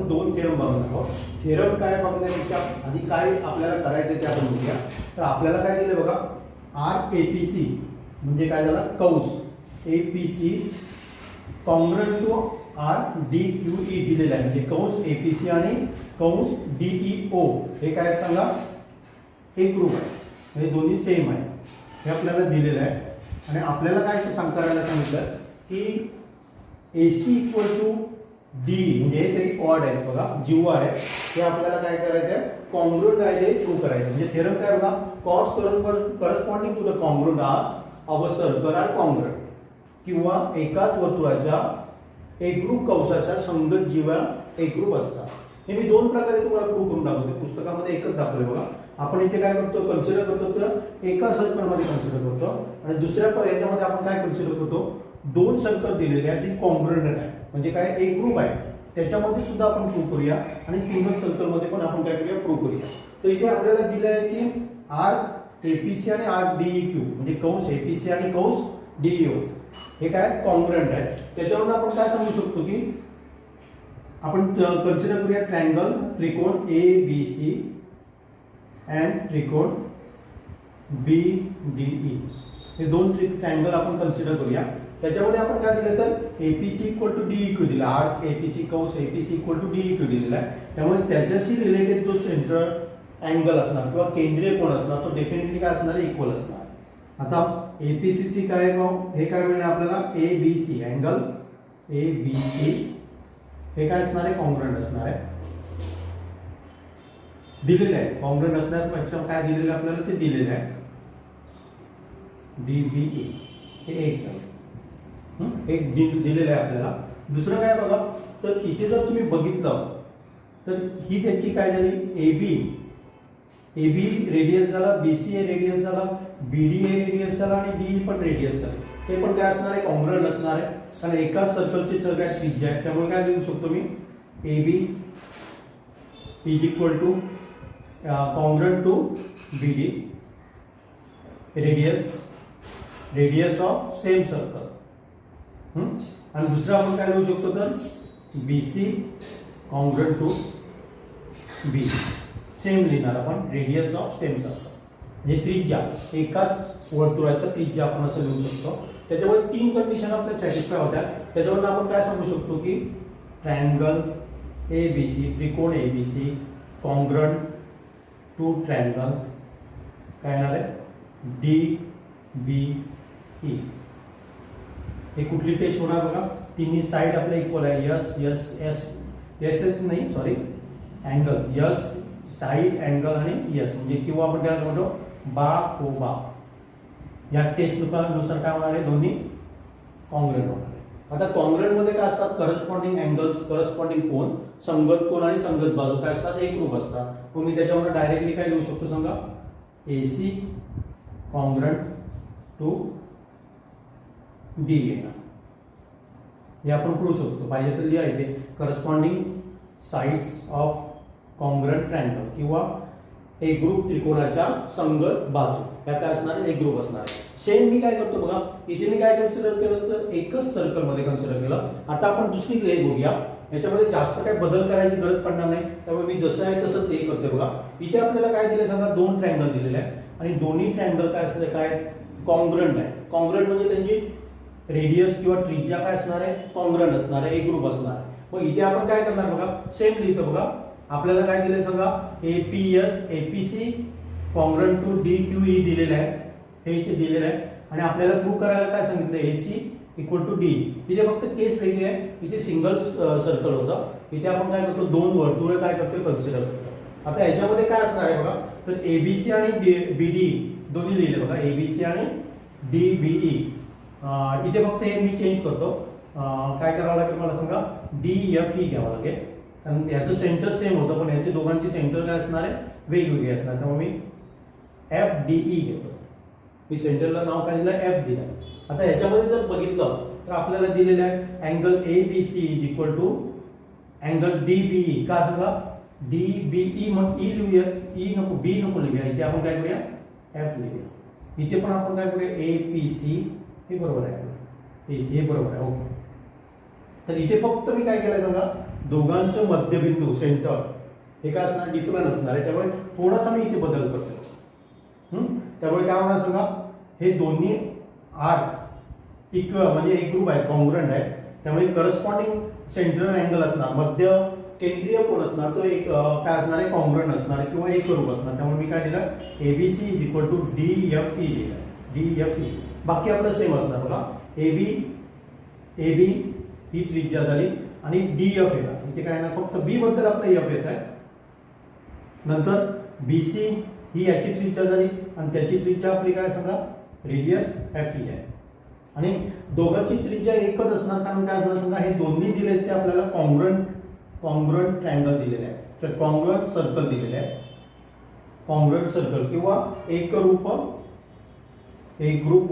आपण दोन थेरम बघणार आहोत. थेरम काय बघण्यापेक्षा आधी काय आपल्याला करायचं ते आपण बघूया. तर आपल्याला काय दिलं बघा, RAPC म्हणजे काय झालं, कंस APC कॉन्ग्रुएंट टू RDQE दिलेलं आहे. म्हणजे कंस APC आणि कंस DEO हे काय सांगा, एक ग्रुप आहे, म्हणजे दोन्ही सेम आहे हे आपल्याला दिलेलं आहे. आणि आपल्याला काय करायला सांगितलं की AC इक्वल टू D म्हणजे ते ऑड आहे बघा, जीव आहे ते आपल्याला काय करायचं आहे, कॉन्ग्रुएंट आहे ते प्रूव्ह करायचं. म्हणजे थेरम काय बघा, कॉस corresponding to the congruent arc of a circle are congruent, किंवा एकाच वर्तुळाच्या एकरूप कंसाच्या संगत जीवा एकरूप असतात. हे मी दोन प्रकारे तुम्हाला प्रूव्ह करून दाखवतो. पुस्तकामध्ये एकच दाखवले बघा. आपण इथे काय करतो, कन्सिडर करतो तर एका सर्कलमध्ये कन्सिडर करतो, आणि दुसऱ्या याच्यामध्ये आपण काय कन्सिडर करतो, दोन सर्कल दिलेले आहेत ती कॉन्ग्रुएंट आहे, म्हणजे काय एक ग्रुप आहे, त्याच्यामध्ये सुद्धा आपण प्रूव्ह करूया. आणि सिंगल सर्कलमध्ये पण आपण काय करूया, प्रूव्ह करूया. तर इथे आपल्याला दिलं आहे की RAPC आणि RDEQ म्हणजे कंस APC आणि कंस DEO हे काय कॉन्ग्रुएंट आहे. त्याच्यावरून आपण काय सांगू शकतो की आपण कन्सिडर करूया ट्रायंगल, त्रिकोण ABC अँड त्रिकोण BDE हे दोन ट्रायंगल आपण कन्सिडर करूया. त्याच्यामध्ये आपण काय दिलं तर APC इक्वल टू DEQ दिला, RAPC कंस APC इक्वल टू DEQ दिलेला आहे. त्यामुळे त्याच्याशी रिलेटेड जो सेंट्रल अँगल असणार किंवा केंद्रीय कोन असणार तो डेफिनेटली काय असणार, इक्वल असणार. आता APCC काय हे काय मिळणार आपल्याला, ABC अँगल ABC हे काय असणार आहे, कॉन्ग्रुएंट असणार आहे, दिलेलं आहे. कॉन्ग्रुएंट असण्यापेक्षा काय दिलेलं आहे आपल्याला, ते दिलेलं आहे DBE हे एक दिलेलं आहे आपल्याला. दुसरं काय बघा, तर इथे जर तुम्ही बघितलं तर ही त्याची काय झाली, AB रेडियस झाला, BC रेडियस झाला, BD रेडियस झाला आणि DE पण रेडियस झाला. ते पण काय असणार आहे, कॉन्ग्रुएंट असणार आहे, कारण एकाच सर्कलची सगळ्यात त्रिज्या आहे. त्यामुळे काय लिहू शकतो मी, AB is equal to congruent to BD radius of same circle. आणि दुसरा आपण काय लिहू शकतो तर BC congruent to BD same लिहिणार आपण, रेडियस ऑफ सेम सर्कल म्हणजे त्रिज्या, एकाच वर्तुळाच्या त्रिज्या आपण असं लिहू शकतो. त्याच्यामुळे तीन कंडिशन आपल्या सॅटिस्फाय होत्या. त्याच्यावरून आपण काय सांगू शकतो की ट्रायंगल ABC त्रिकोण ABC कॉन्ग्रुएंट टू ट्रायंगल काय येणार आहे, DBE. हे कुठली टेस्ट होणार बघा, तिन्ही साइड आपल्या इक्वल आहे, S नाही sorry angle S side angle आणि S म्हणजे किंवा आपण त्याला म्हणतो बा को बा. या टेस्ट नुसार काय होणार आहे, दोन्ही कॉन्ग्रुएंट होणार आहे. आता कॉन्ग्रुएंट मध्ये काय असतात, करस्पॉन्डिंग अँगल्स, करस्पॉन्डिंग कोन, संगत कोन आणि संगत बाजू काय असतात, एक ग्रुप असतात. मग मी त्याच्यावर डायरेक्टली काय लिहू शकतो सांगा, AC कॉन्ग्रुएंट टू DE हे आपण करू शकतो. पाहिजे तर लिहा इथे corresponding sides of congruent triangle किंवा एक ग्रुप त्रिकोणाच्या संगत बाजू ह्या काय असणार, एक ग्रुप असणार. सेम मी काय करतो बघा, इथे मी काय कन्सिडर केलं तर एकच सर्कल मध्ये कन्सिडर केलं. आता आपण दुसरी हे बघूया, याच्यामध्ये जास्त काय बदल करायची गरज पडणार नाही, त्यामुळे मी जसं आहे तसंच हे करते बघा. इथे आपल्याला काय दिले सांगा, दोन ट्रायंगल दिलेले आहे आणि दोन्ही ट्रायंगल काय असणार, काय कॉन्ग्रुएंट आहे. कॉन्ग्रुएंट म्हणजे त्यांची रेडियस किंवा त्रिज्या काय असणार आहे, कॉन्ग्रुएंट असणार आहे, एक ग्रुप असणार आहे. मग इथे आपण काय करणार बघा, सेम लिहितो बघा. आपल्याला काय दिले सांगा, APC कॉन्ग्रुएंट टू DQE दिलेलं आहे, हे इथे दिलेलं आहे. आणि आपल्याला प्रूव्ह करायला काय सांगितलं, AC इक्वल टू DE. इथे फक्त केस वेगळी आहे, इथे सिंगल सर्कल होतं, इथे आपण काय करतो, दोन वर्तुळे काय करतो, कन्सिडर करतो. आता याच्यामध्ये काय असणार आहे बघा, तर ABC आणि BDE दोन्ही लिहिले बघा, ABC आणि DBE. इथे फक्त हे मी चेंज करतो, काय करावं लागेल मला सांगा, DFE घ्यावं लागेल, कारण याचं सेंटर सेम होतं पण याचे दोघांची सेंटर काय असणार आहे, वेगवेगळी असणार. त्यामुळे मी FDE घेतो. मी सेंटरला नाव काय दिलं, F दिलं. आता याच्यामध्ये जर बघितलं तर आपल्याला दिलेलं आहे angle ABC is equal to angle DBE. का सांगा, DBE मग E लिहूया, E नको, B नको लिहूया, इथे आपण काय करूया, F लिहूया. इथे पण आपण काय करूया, APC हे बरोबर आहे, AC हे बरोबर आहे, ओके. तर इथे फक्त मी काय केलं सांगा, दोघांचं मध्यबिंदू सेंटर हे काय असणार, डिफरंट असणार आहे. त्यामुळे थोडासा मी इथे बदल करतो. त्यामुळे काय होणार सांगा, हे दोन्ही आर्क इक्वल म्हणजे एक ग्रुप आहे, कॉन्ग्रंट आहे. त्यामुळे करस्पॉन्डिंग सेंट्रल अँगल असणार, मध्य केंद्रीय कोण असणार, तो एक काय असणार आहे, कॉन्ग्रंट असणार आहे किंवा एकरूप असणार. त्यामुळे मी काय दिलं, ABC is equal to DFE दिलं, DFE. बाकी आपलं सेम असणार बघा, AB ही त्रिज्या झाली आणि DF येणार. इथे काय ना फक्त बी बद्दल आपलं F येत आहे. नंतर BC ही याची त्रिज्या झाली आणि त्याची त्रिज्या आपली काय सांगा, रेडियस FE आहे. आणि दोघांची त्रिज्या एकच असणार, कारण काय असणार सांगा, हे दोन्ही दिले ते आपल्याला कॉन्ग्रंट ट्रायंगल दिलेले आहे, तर कॉन्ग्रंट सर्कल दिलेले आहे. कॉन्ग्रंट सर्कल किंवा एकरूप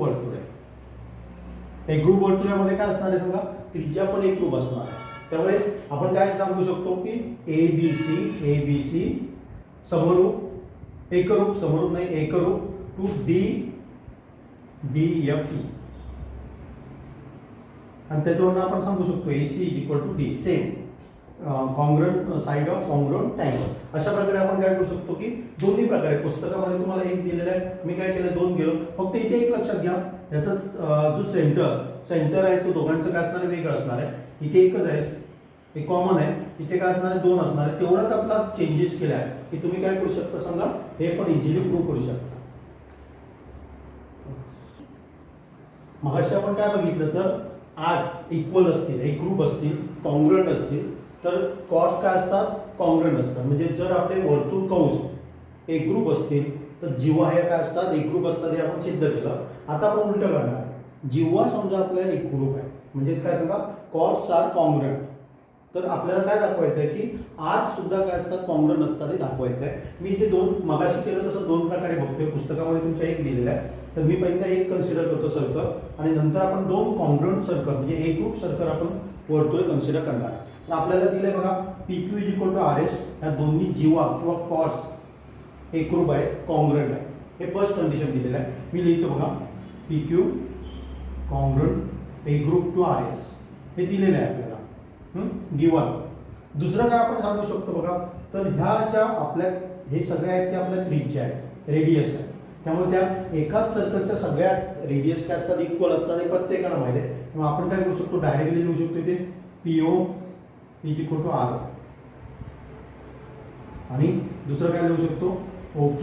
वर्तुळ आहे. एकरूप वर्तुळामध्ये काय असणार आहे सांगा, त्रिज्या पण एकरूप असणार आहे. त्यामुळे आपण काय सांगू शकतो की ABC समरूप, एकरूप, समरूप नाही एकरूप टू DFE. आणि त्याच्यावरून आपण सांगू शकतो AC is equal to D, same congruent side of congruent triangle. अशा प्रकारे आपण काय करू शकतो की दोन्ही प्रकारे, पुस्तकामध्ये तुम्हाला एक दिलेलं आहे, मी काय केलं, दोन गेलो. फक्त इथे एक लक्षात घ्या, याचा जो सेंटर आहे तो दोघांचं काय असणार आहे, वेगळं असणार आहे. इथे एकच आहे, एक कॉमन आहे, इथे काय असणार आहे, दोन असणार आहे. तेवढाच आपला चेंजेस केला आहे की तुम्ही काय करू शकता सांगा, हे पण इझिली प्रूव्ह करू शकता. मगाशी आपण काय बघितलं, तर आर्क इक्वल असतील, एकरूप असतील, कॉन्ग्रंट असतील, तर कॉर्ड्स काय असतात, कॉन्ग्रंट असतात. म्हणजे जर आपले वर्तुळ कंस एकरूप असतील तर जीवा हे काय असतात, एकरूप असतात. हे आपण सिद्ध केलं. आता आपण उलट करणार, जीवा समजा आपल्याला एकरूप आहे म्हणजे काय सांगा, कॉर्ड्स आर कॉन्ग्रंट, तर आपल्याला काय दाखवायचं आहे की आर्क सुद्धा काय असतात, कॉन्ग्रंट असतात हे दाखवायचं आहे. मी इथे दोन मगाशी केलं तसं दोन प्रकारे बघतोय, पुस्तकामध्ये तुमच्या एक दिलेलं आहे. तर मी पहिल्यांदा एक कन्सिडर करतो सर्कल, आणि नंतर आपण दोन कॉन्ग्रंट सर्कल म्हणजे एकरूप सर्कल आपण वर्तुळ कन्सिडर करणार. तर आपल्याला दिलंय बघा, PQ is equal to RS. या दोन्ही जीवा किंवा कॉर्ड्स एकरूप आहेत, कॉन्ग्रंट आहे. हे फर्स्ट कंडिशन दिलेलं आहे. मी लिहितो बघा, PQ कॉन्ग्रंट एकरूप टू RS हे दिलेलं आहे आपल्याला गिवन. दुसरं काय आपण सांगू शकतो बघा, तर ह्या ज्या आपल्या हे सगळे आहेत ते आपल्या त्रिज्या आहे, रेडियस आहे. त्यामुळे त्या एकाच सर्कलच्या सगळ्या रेडियस काय असतात, इक्वल असतात, हे प्रत्येकाला माहिती आहे. त्यामुळे आपण काय करू शकतो, डायरेक्टली लिहू शकतो इथे PO is equal to R. आणि दुसरं काय लिहू शकतो, OQ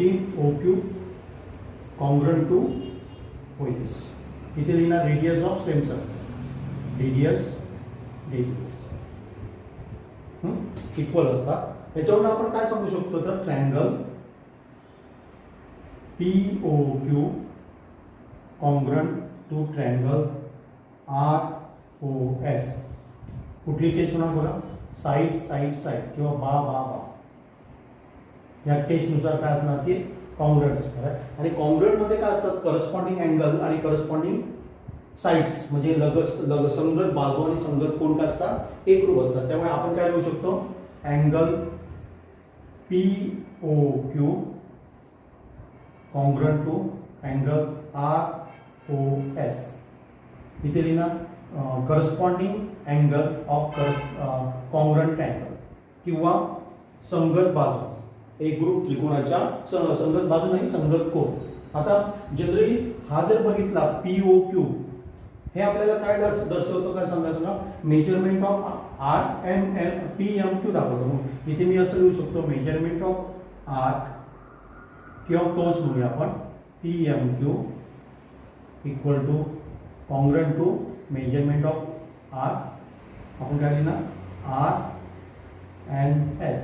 कॉन्ग्रंट टू OS. इथे लिहिणार radius of same circle, radius इक्वल असतात. याच्यावरून आपण काय सांगू शकतो, तर triangle POQ congruent to triangle ROS. कुठली टेस्ट होणार बघा, साईड किंवा बा या टेस्टनुसार काय असणार, की कॉन्ग्रंट असणार आहे. आणि कॉन्ग्रंटमध्ये काय असतात, करस्पॉन्डिंग अँगल आणि करस्पॉन्डिंग साइड्स म्हणजे संगत बाजू आणि संगत कोण काय असतात, एकरूप असतात. त्यामुळे आपण काय लिहू शकतो, angle POQ congruent to angle ROS. इथे लिहिणार corresponding angle of congruent angle किंवा संगत बाजू, एकरूप त्रिकोणाच्या संगत बाजू नाही, संगत कोण. आता जनरली हा जर बघितला POQ, हे आपल्याला काय दर्शवतो, काय सांगा, मेजरमेंट ऑफ PMQ दाखवतो. इथे मी असं लिहू शकतो, मेजरमेंट ऑफ आर्क किंवा कंस म्हणूया आपण, PMQ equal to congruent to measurement of arc. आपण काय लिहिणार, RNS.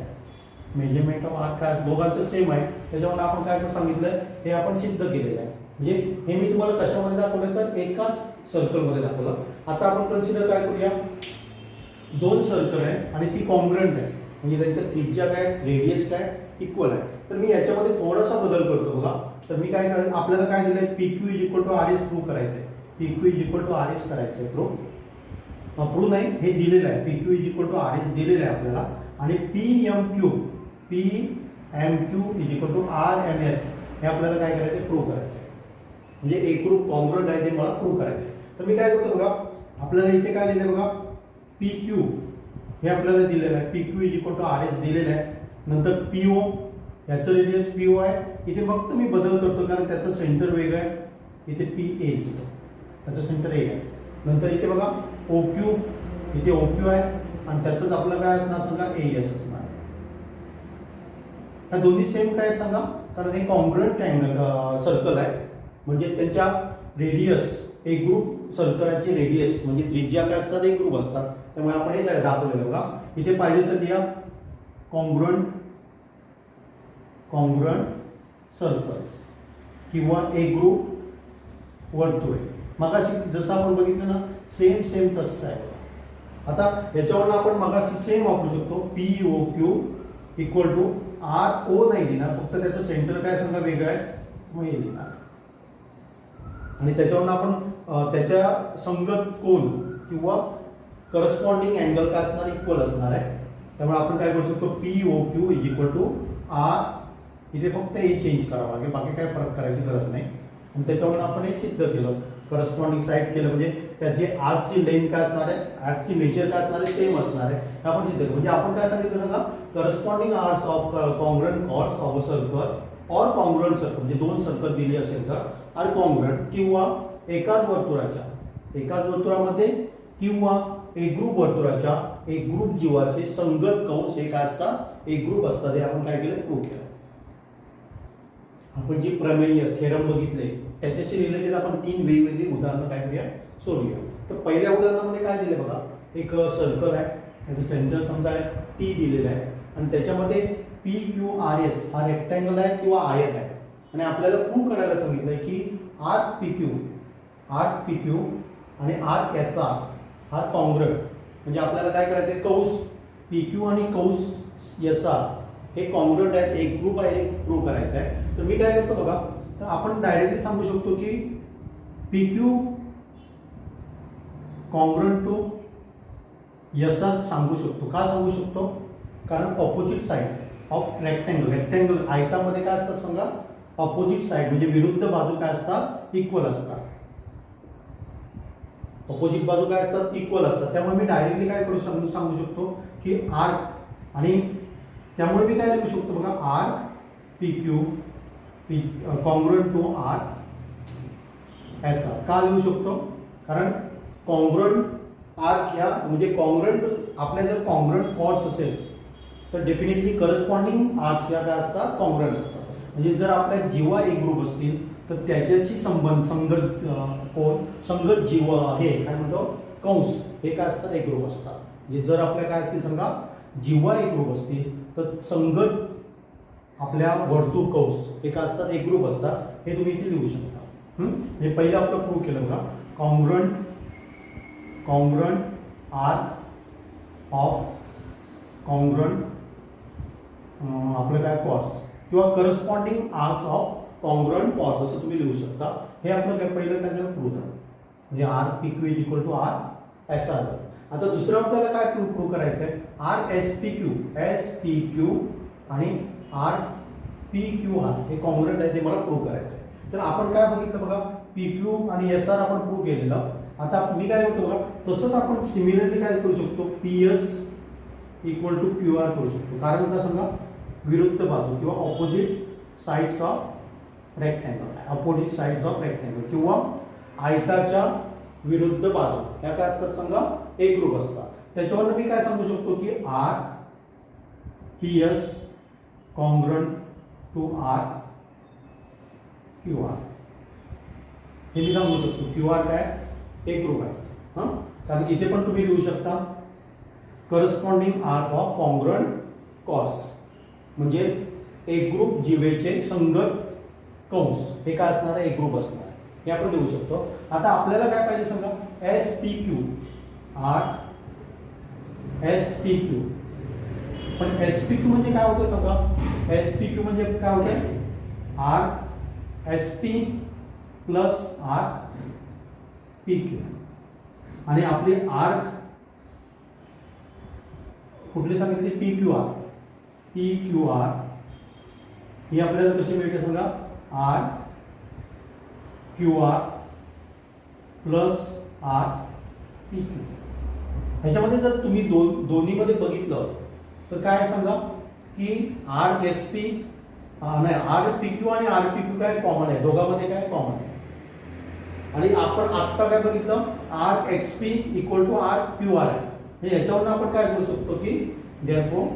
मेजरमेंट ऑफ आर्क काय दोघांचं सेम आहे, त्याच्यामुळे आपण काय सांगितलं, हे आपण सिद्ध केलेलं आहे. म्हणजे हे मी तुम्हाला कशामध्ये दाखवलं, तर एकाच सर्कलमध्ये दाखवलं. आता आपण कन्सिडर काय करूया, दोन सर्कल आहे आणि ती कॉन्ग्रंट आहे, म्हणजे त्यांच्या त्रिज्या काय, रेडियस काय, इक्वल आहे. तर मी याच्यामध्ये थोडासा बदल करतो बघा. तर मी काय करायचं, आपल्याला काय दिलंय, PQ is equal to RS prove करायचं आहे. PQ is equal to RS करायचं आहे, प्रूव्ह नाही, हे दिलेलं आहे. PQ is equal to RS दिलेलं आहे आपल्याला. आणि PMQ is equal to RNS हे आपल्याला काय करायचं, प्रूव्ह करायचं आहे. म्हणजे एकरूप कॉन्ग्रंट आहे, ते मला प्रूव्ह करायचं आहे. तर मी काय करतो बघा, आपल्याला इथे काय लिहिलंय बघा, PQ हे आपल्याला दिलेलं आहे. PQ is equal to RS दिलेलं आहे. नंतर PO याचं रेडियस PO आहे. इथे फक्त मी बदल करतो कारण त्याचं सेंटर वेगळं आहे. इथे PA त्याचं सेंटर A आहे. नंतर इथे बघा OQ, इथे OQ आहे आणि त्याचंच आपलं काय असणार सांगा AS असणार. ह्या दोन्ही सेम काय सांगा, कारण हे कॉन्ग्रुएंट ट्रायंगल सर्कल आहे. म्हणजे त्यांच्या रेडियस एक ग्रुप सर्कलची रेडियस म्हणजे त्रिज्या काय असतात एक ग्रुप असतात. त्यामुळे आपण हे दाखवलेलं बघा. इथे पाहिजे तर लिहा कॉन्ग्रुएंट सर्कल्स किंवा एक ग्रुप वर्तुळ. मगाशी जसं आपण बघितलं ना सेम तसं आहे. आता याच्यावरून आपण मगाशी सेम वापरू शकतो. POQ इक्वल टू RO नाही लिहिणार, फक्त त्याचं सेंटर काय सांगा वेगळं आहे मग हे लिहिणार. आणि त्याच्यावरून आपण त्याच्या संगत कोन किंवा करस्पॉन्डिंग अँगल काय असणार इक्वल असणार आहे. त्यामुळे आपण काय करू शकतो POQ is equal to R, इथे फक्त हे चेंज करावं लागेल, बाकी काय फरक करायची गरज नाही. आणि त्याच्यावरून आपण हे सिद्ध केलं, करस्पॉन्डिंग साईड केलं. म्हणजे त्याची आर्कची लेंथ काय असणार आहे, आर्कची मेजर काय असणार आहे सेम असणार आहे. हे आपण सिद्ध केलं. म्हणजे आपण काय सांगितलं सांगा, corresponding arcs of congruent chords of a circle or congruent circle, म्हणजे दोन सर्कल दिली असेल तर आर कॉन्ग्रुएंट किंवा एकाच वर्तुळामध्ये किंवा एक ग्रुप वर्तुळाच्या एक ग्रुप जीवाचे संगत कंस हे काय असतात एक ग्रुप असतात. हे आपण काय केलं प्रूव्ह केलं. आपण जी प्रमेय थेरम बघितले त्याच्याशी रिलेटेड आपण 3 वेगवेगळी उदाहरणं काय करूया सोडूया. तर पहिल्या उदाहरणामध्ये काय दिले बघा, एक सर्कल आहे, त्याचं सेंटर समजा आहे T दिलेलं आहे आणि त्याच्यामध्ये PQRS हा रेक्टँगल आहे किंवा आयत आहे. आणि आपल्याला प्रूव्ह करायला सांगितलंय की RPQ आणि RSR हा कॉन्ग्रुएंट. म्हणजे आपल्याला काय करायचं आहे, कंस PQ आणि कंस SR हे कॉन्ग्रुएंट आहेत, एक ग्रुप आहे, प्रूव्ह करायचं आहे. तर मी काय करतो बघा, तर आपण डायरेक्टली सांगू शकतो की PQ कॉन्ग्रुएंट टू SR सांगू शकतो. का सांगू शकतो, कारण ऑपोजिट साइड ऑफ रेक्टँगल आयतामध्ये काय असतात सांगा ऑपोजिट साइड म्हणजे विरुद्ध बाजू काय असतात इक्वल असतात. ऑपोजिट बाजू काय असतात इक्वल असतात. त्यामुळे मी डायरेक्टली काय करू सांगू शकतो की आर्क, आणि त्यामुळे मी काय लिहू शकतो बघा arc PQ congruent to arc SR. का लिहू शकतो, कारण कॉन्ग्रुएंट आर्क ह्या म्हणजे कॉन्ग्रुएंट आपल्या जर कॉन्ग्रुएंट कॉर्ड्स असेल तर डेफिनेटली करस्पॉन्डिंग आर्क ह्या काय असतात कॉन्ग्रुएंट असतात. म्हणजे जर आपल्या जीवा एक ग्रुप असतील तर त्याच्याशी संगत कोण संगत जीव हे काय म्हणतो कंस हे काय असतात एक ग्रुप असतात. म्हणजे जर आपल्या काय असतील सांगा जीवा एक ग्रुप असतील तर संगत आपल्या वर्तुळ कंस हे काय असतात एक ग्रुप असतात. हे तुम्ही इथे लिहू शकता. हे पहिलं आपलं प्रूव्ह केलं बघा, कॉन्ग्रुएंट आर्क ऑफ कॉन्ग्रुएंट आपलं काय कॉर्ड्स किंवा corresponding arcs of congruent chords असं तुम्ही लिहू शकता. हे आपलं काय पहिलं काय झालं प्रूव्ह झालं, म्हणजे RPQ is equal to RSR. आता दुसरं आपल्याला काय प्रूव्ह करायचं आहे, SPQ आणि RPQR हे कॉन्ग्रुएंट आहे, ते मला प्रूव्ह करायचं आहे. तर आपण काय बघितलं बघा, PQ आणि SR आपण प्रूव्ह केलेलं. आता मी काय करतो बघा, तसंच आपण सिमिलरली काय करू शकतो, PS इक्वल टू QR करू शकतो. कारण का सांगा विरुद्ध बाजू किंवा ऑपोजिट साइड्स ऑफ रेक्टँगल किंवा आयताच्या विरुद्ध बाजू या काय असतात सांगा एक ग्रुप असतात. त्याच्यावर मी काय सांगू शकतो की arc PS congruent to arc QR हे मी सांगू शकतो. QR काय एक ग्रुप आहे. कारण इथे पण तुम्ही लिहू शकता corresponding arc of congruent chords म्हणजे एक ग्रुप जीवेचे संगत कंस हे काय असणार आहे एक ग्रुप असणार आहे. हे आपण लिहू शकतो. आता आपल्याला काय पाहिजे सांगा, SPQ आर्क SPQ. पण SPQ म्हणजे काय होतं सांगा, SPQ म्हणजे काय होतं arc SP plus arc PQ. आणि आपली आर्क कुठली सांगितली PQR ही आपल्याला कशी मिळते सांगा arc QR plus arc PQ. ह्याच्यामध्ये जर तुम्ही दोन्हीमध्ये बघितलं तर काय सांगा की आर एस पी नाही, आर पी क्यू आणि आर पी क्यू काय कॉमन आहे, दोघांमध्ये काय कॉमन आहे. आणि आपण आत्ता काय बघितलं, R X P equal to R Q R आहे. म्हणजे ह्याच्यावरून आपण काय करू शकतो की therefore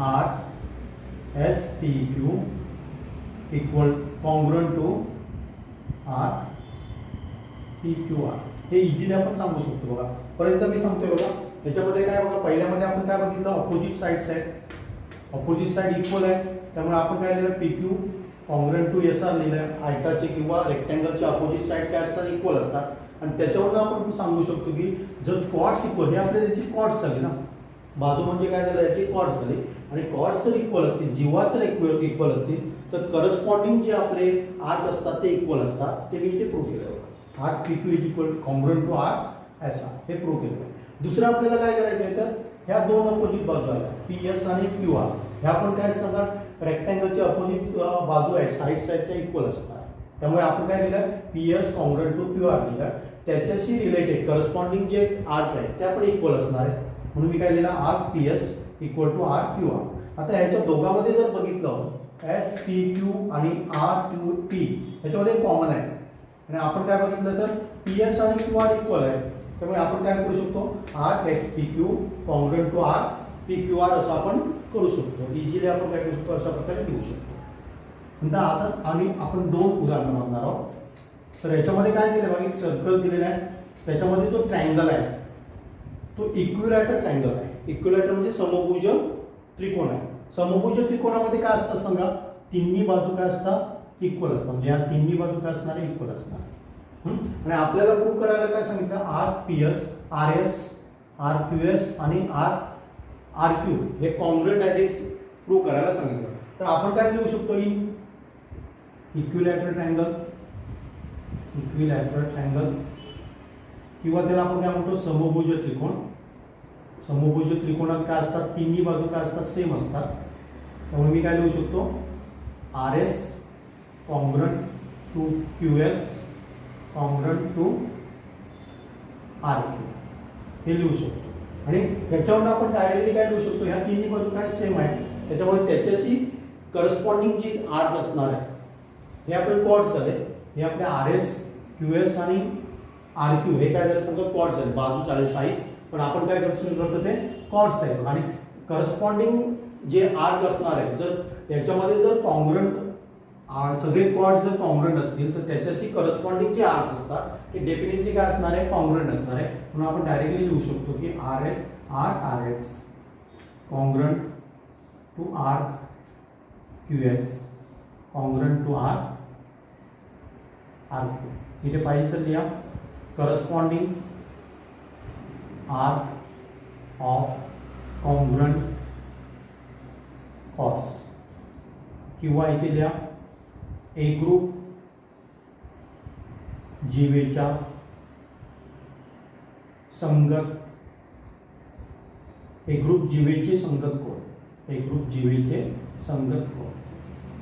R S P Q equal congruent to R P Q R, हे इझिली आपण सांगू शकतो. बघा पर्यंत मी सांगतोय बघा. याच्यामध्ये काय बघा, पहिल्यामध्ये आपण काय बघितलं, अपोजिट साइड्स आहेत, अपोजिट साइड इक्वल आहे, त्यामुळे आपण काय लिहिलं P Q congruent to S R लिहिलं. आयताचे किंवा रेक्टँगलचे अपोजिट साइड काय असतात, इक्वल असतात. आणि त्याच्यावरून आपण सांगू शकतो की जर कॉर्ड्स इक्वल, हे आपल्या त्याची कॉर्ड्स झाली ना, बाजू म्हणजे काय झालं याची कॉर्ड्स झाली. आणि कॉर्ड्स जर इक्वल असतील, जीवा जर इक्वल असतील तर करस्पॉन्डिंग जे आपले आर्क असतात ते इक्वल असतात. ते मी इथे प्रूव्ह केलं. R P Q is equal congruent to R S R, हे प्रूव्ह केलं आहे. दुसरं आपल्याला काय करायचं आहे, तर ह्या दोन अपोजिट बाजू आहेत पी एस आणि क्यू आर, ह्या आपण काय सांगा रेक्टँगलचे अपोजिट बाजू आहेत, साईड्स आहेत, त्या इक्वल असतात. त्यामुळे आपण काय लिहिलं, P S congruent to Q R लिहिलं. त्याच्याशी रिलेटेड करस्पॉन्डिंग जे आर्क आहेत ते आपण इक्वल असणार आहे, म्हणून मी काय लिहिलं R P S equal to R Q R. आता ह्याच्या दोघांमध्ये जर बघितलं एस पी क्यू आणि आर क्यू पी ह्याच्यामध्ये कॉमन आहे. आणि आपण काय बघितलं तर पी एस आणि क्यू आर इक्वल आहे, त्यामुळे आपण काय करू शकतो R S P Q congruent to R P Q R असं आपण करू शकतो. इझिली आपण काय करू शकतो, अशा प्रकारे लिहू शकतो. नंतर आता आणि आपण दोन उदाहरणं बघणार आहोत. तर याच्यामध्ये काय दिलं बघा, एक सर्कल दिलेला आहे, त्याच्यामध्ये जो ट्रायंगल आहे तो इक्विलॅटरल ट्रायंगल आहे. इक्विलॅटरल म्हणजे समभुज त्रिकोण आहे. समभुज त्रिकोणामध्ये काय असतं सांगा, तिन्ही बाजू काय असतात, इक्वल असतात. म्हणजे या तिन्ही बाजू काय असणार, इक्वल असणार. आणि आपल्याला प्रूव्ह करायला काय सांगितलं, R P S, R S, R Q S आणि आर आर क्यू हे कॉन्ग्रुएंट आहे ते प्रूव्ह करायला सांगितलं. तर आपण काय लिहू शकतो, in equilateral triangle, equilateral triangle किंवा त्याला आपण काय म्हणतो समभुज त्रिकोण. समभुज त्रिकोणात काय असतात, तिन्ही बाजू काय असतात, सेम असतात. त्यामुळे मी काय लिहू शकतो, R S congruent to Q S congruent to R Q हे लिहू शकतो. आणि ह्याच्यावर आपण डायरेक्टली काय लिहू शकतो, ह्या तिन्ही बाजू काय सेम आहे, त्याच्यामुळे त्याच्याशी करस्पॉन्डिंग जी आर्क असणार आहे हे आपले कॉर्ड्स झाले. हे आपले आर एस क्यू एस आणि आर क्यू हे काय झालं समजा कॉर्ड्स झाले, बाजू झाले साईज. पण आपण काय करतो ते कॉर्ड्स आहेत. आणि करस्पॉन्डिंग जे आर्क असणार आहे, जर याच्यामध्ये जर कॉन्ग्रुएंट सगळे कॉर्ड जर कॉन्ग्रुएंट असतील तर त्याच्याशी करस्पॉन्डिंग जे आर्क असतात ते डेफिनेटली काय असणार आहे, कॉन्ग्रुएंट असणार आहे. म्हणून आपण डायरेक्टली लिहू शकतो की R L R R S congruent to R Q S congruent to R R Q. इथे पाहिजे तर लिहा corresponding arc of congruent chords, किंवा इथे लिहा एकरूप जीवेच्या संगत, एकरूप जीवेचे संगत कोण, एकरूप जीवेचे संगत कोण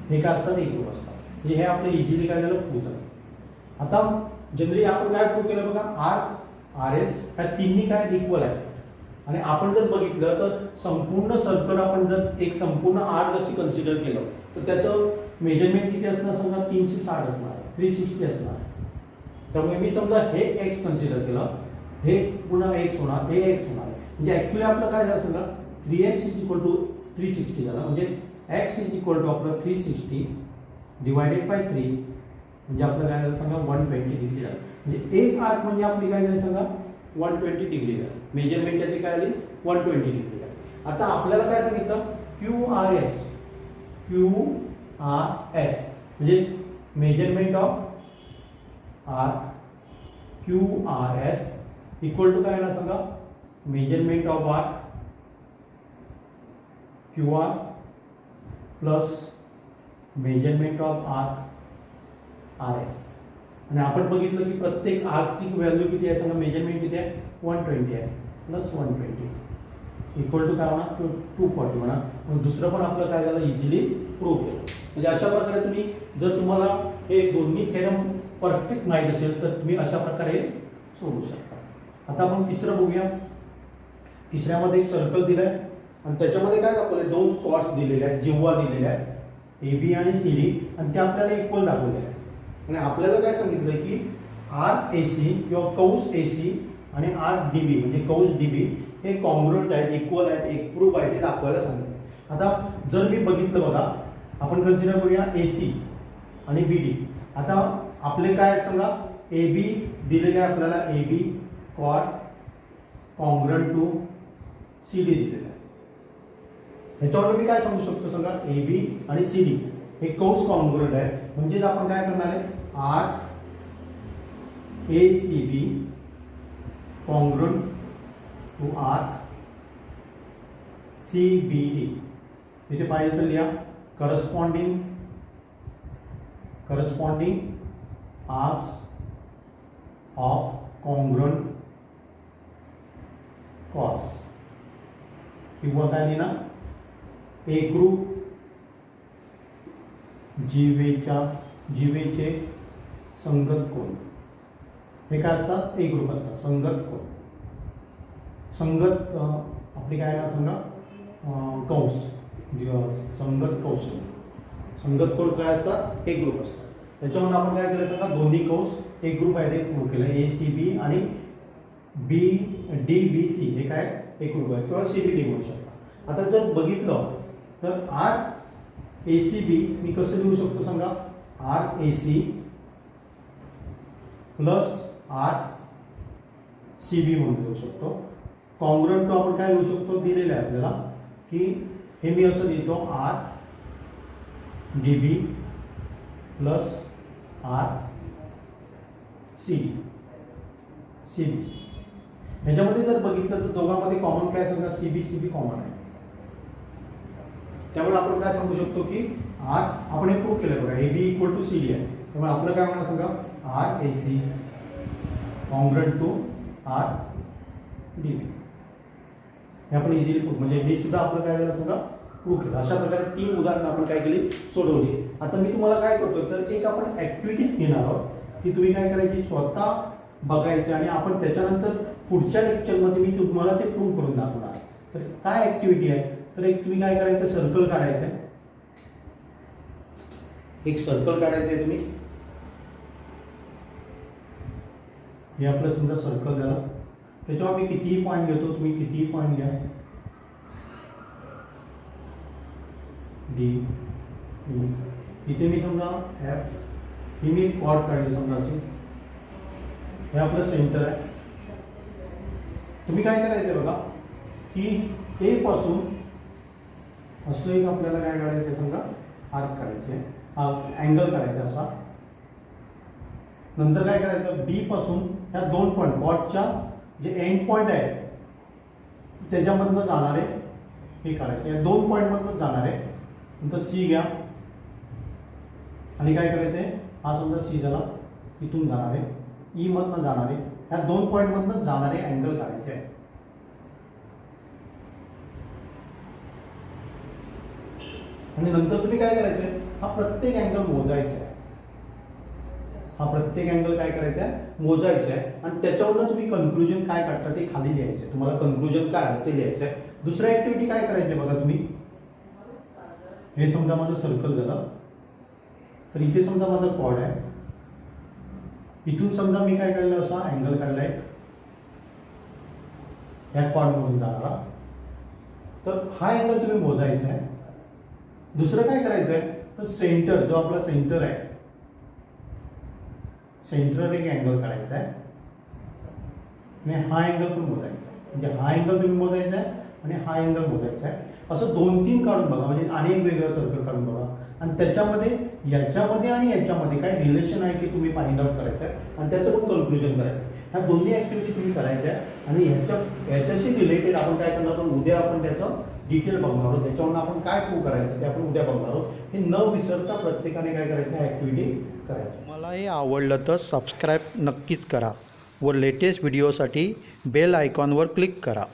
हे काय असतात, एकरूप असतात. हे आपलं इझिली काय झालं प्रूव्ह झालं. आता जनरली आपण काय प्रूव्ह केलं बघा, आर आर एस ह्या तिन्ही काय इक्वल आहे. आणि आपण जर बघितलं तर संपूर्ण सर्कल आपण जर एक संपूर्ण आर्क जशी कन्सिडर केलं तर त्याचं मेजरमेंट किती असणार, समजा 360 असणार आहे, 360 असणार आहे. त्यामुळे मी समजा हे एक्स कन्सिडर केलं, हे पुन्हा एक्स होणार, हे एक्स होणार. म्हणजे ऍक्च्युली आपलं काय झालं समजा 3x इज इक्वल टू 360 झालं. म्हणजे x इज इक्वल टू आपलं 360 डिवायडेड बाय 3 म्हणजे आपलं काय झालं सांगा 120 डिग्री झालं. म्हणजे एक आर्क म्हणजे आपली काय झाली सांगा 120 डिग्री झाली. मेजरमेंट त्याची काय आली 120 डिग्री झाली. आता आपल्याला काय सांगितलं Q R S, Q R S म्हणजे measurement of arc Q R S equal to काय ना सांगा measurement of arc Q R plus measurement of arc R S. आणि आपण बघितलं की प्रत्येक आर्कची व्हॅल्यू किती आहे सांगा, मेजरमेंट किती आहे 120 आहे, प्लस 120 इक्वल टू काय होणार 240 म्हणा. मग दुसरं पण आपलं काय झालं इझिली प्रूव्ह केलं. म्हणजे अशा प्रकारे तुम्ही जर तुम्हाला हे दोन्ही थेरम परफेक्ट माहीत असेल तर तुम्ही अशा प्रकारे सोडवू शकता. आता आपण तिसरं बघूया. तिसऱ्यामध्ये एक सर्कल दिलं आहे आणि त्याच्यामध्ये काय दाखवलं, दोन कॉर्ड्स दिलेले आहेत, जिव्हा दिलेल्या आहेत AB आणि CD, आणि ते आपल्याला इक्वल दाखवलेले आहेत. आणि आपल्याला काय सांगितलं की RAC किंवा कंस AC आणि RDB म्हणजे कंस DB हे कॉन्ग्रुएंट आहेत, इक्वल आहेत, एकरूप आहेत, हे दाखवायला सांगितलं. आता जर मी बघितलं बघा, आपण कन्सिडर करूया AC आणि BD. आता आपले काय सांगा, AB दिलेले आहे आपल्याला, AB chord congruent to CD दिलेलं आहे. ह्याच्यावर मी काय सांगू शकतो सांगा, AB आणि CD हे कंस कॉन्ग्रुएंट आहे, म्हणजेच आपण काय करणार आहे, RACB कॉन्ग्रुएंट टू RCBD. इथे पाहिजे तर लिहा corresponding arcs of congruent chords, किंवा काय लिहिणार, एकरूप जीवेचे संगत कोन. हे काय असतात, एकरूप असतात, संगत कोन. संगत आपली काय ना सांगा, कंस, संगत कोन काय असतात, एकरूप असतात. त्याच्यावर आपण काय केलं सांगा, दोन्ही कंस एकरूप आहे ते प्रूव्ह केलं. ACB आणि DBC हे काय एकरूप आहे, किंवा CBD म्हणू शकता. आता जर बघितलं तर RACB मी कसं लिहू शकतो सांगा, RAC प्लस RCB म्हणून लिहू शकतो. कॉन्ग्रुएंट टू आपण काय लिहू शकतो, दिलेलं आहे आपल्याला की हे मी असं लिहितो, RDB प्लस RCB. ह्याच्यामध्ये जर बघितलं तर दोघांमध्ये कॉमन काय सांगा, CB कॉमन आहे. त्यामुळे आपण काय सांगू शकतो की आपण हे प्रूव्ह केलं बघा, AB इक्वल टू CD आहे. त्यामुळे आपलं काय म्हणा सांगा, RAC कॉन्ग्रुएंट टू RDB. हे आपण इझिली प्रूव्ह, म्हणजे हे सुद्धा आपलं काय झालं सांगा, प्रूव्ह केलं. अशा प्रकारे 3 उदाहरणं आपण काय केली, सोडवली. आता मी तुम्हाला काय करतो, तर एक आपण ऍक्टिव्हिटीज घेणार आहोत की तुम्ही काय करायची, स्वतः बघायचे आणि आपण त्याच्यानंतर पुढच्या लेक्चरमध्ये मी तुम्हाला ते प्रूव्ह करून दाखवणार. तर काय ऍक्टिव्हिटी आहे, तर एक तुम्ही काय करायचं, सर्कल काढायचं आहे. एक सर्कल काढायचं आहे तुम्ही. हे आपलं समजा सर्कल झालं. त्याच्यावर मी कितीही पॉईंट घेतो, तुम्ही कितीही पॉईंट घ्या, D, E. इथे मी समजा F ही मी एक कॉर्ड काढली समजा अशी. हे आपलं सेंटर आहे. तुम्ही काय करायचं बघा की A पासून असं एक आपल्याला काय काढायचं आहे समजा, आर्क काढायचे, अँगल काढायचा असा. नंतर काय करायचं, B पासून ह्या 2 पॉईंट कॉर्डच्या जे एंड पॉईंट आहे त्याच्यामधनं जाणारे हे काढायचे, या 2 पॉईंटमधनं जाणारे. नंतर C घ्या आणि काय करायचं आहे, हा समजा C झाला, इथून जाणारे E मधनं जाणारे, ह्या 2 पॉईंटमधनं जाणारे अँगल काढायचे आहे. आणि नंतर तुम्ही काय करायचंय, हा प्रत्येक अँगल मोजायचा आहे. हा प्रत्येक अँगल काय करायचा आहे, मोजायचा आहे. आणि त्याच्यावरनं तुम्ही कन्क्लुजन काय काढता ते खाली लिहायचं आहे. तुम्हाला कन्क्लुजन काय आहे ते लिहायचं आहे. दुसरी ऍक्टिव्हिटी काय करायची बघा, तुम्ही हे समजा माझं सर्कल झालं, तर इथे समजा माझा कॉर्ड आहे. इथून समजा मी काय काढलं, असा अँगल काढला एक या कॉर्ड मधून जाणारा. तर हा अँगल तुम्ही मोजायचा आहे. दुसरं काय करायचं आहे, तर सेंटर जो आपला सेंटर आहे, सेंटर एक अँगल काढायचा आहे आणि हा अँगल पण मोजायचा आहे. म्हणजे हा अँगल तुम्ही मोजायचा आहे आणि हा अँगल मोजायचा आहे. असं 2-3 काढून बघा, म्हणजे आणि एक वेगळं सर्कल काढून बघा आणि त्याच्यामध्ये याच्यामध्ये आणि याच्यामध्ये काय रिलेशन आहे की तुम्ही फाइंड आउट करायचं आहे आणि त्याचं पण कन्क्लुजन करायचं आहे. ह्या दोन्ही ऍक्टिव्हिटी तुम्ही करायच्या आहे आणि ह्याच्याशी रिलेटेड आपण काय करणार आहोत, उद्या आपण त्याचं डिटेल बघणार आहोत. त्याच्यावरून आपण काय प्रूव्ह करायचं ते आपण उद्या बघणार आहोत. हे न विसरता प्रत्येकाने काय करायचं, ऍक्टिव्हिटी करायची. मला हे आवडलं तर सबस्क्राईब नक्कीच करा व लेटेस्ट व्हिडिओसाठी बेल आयकॉनवर क्लिक करा.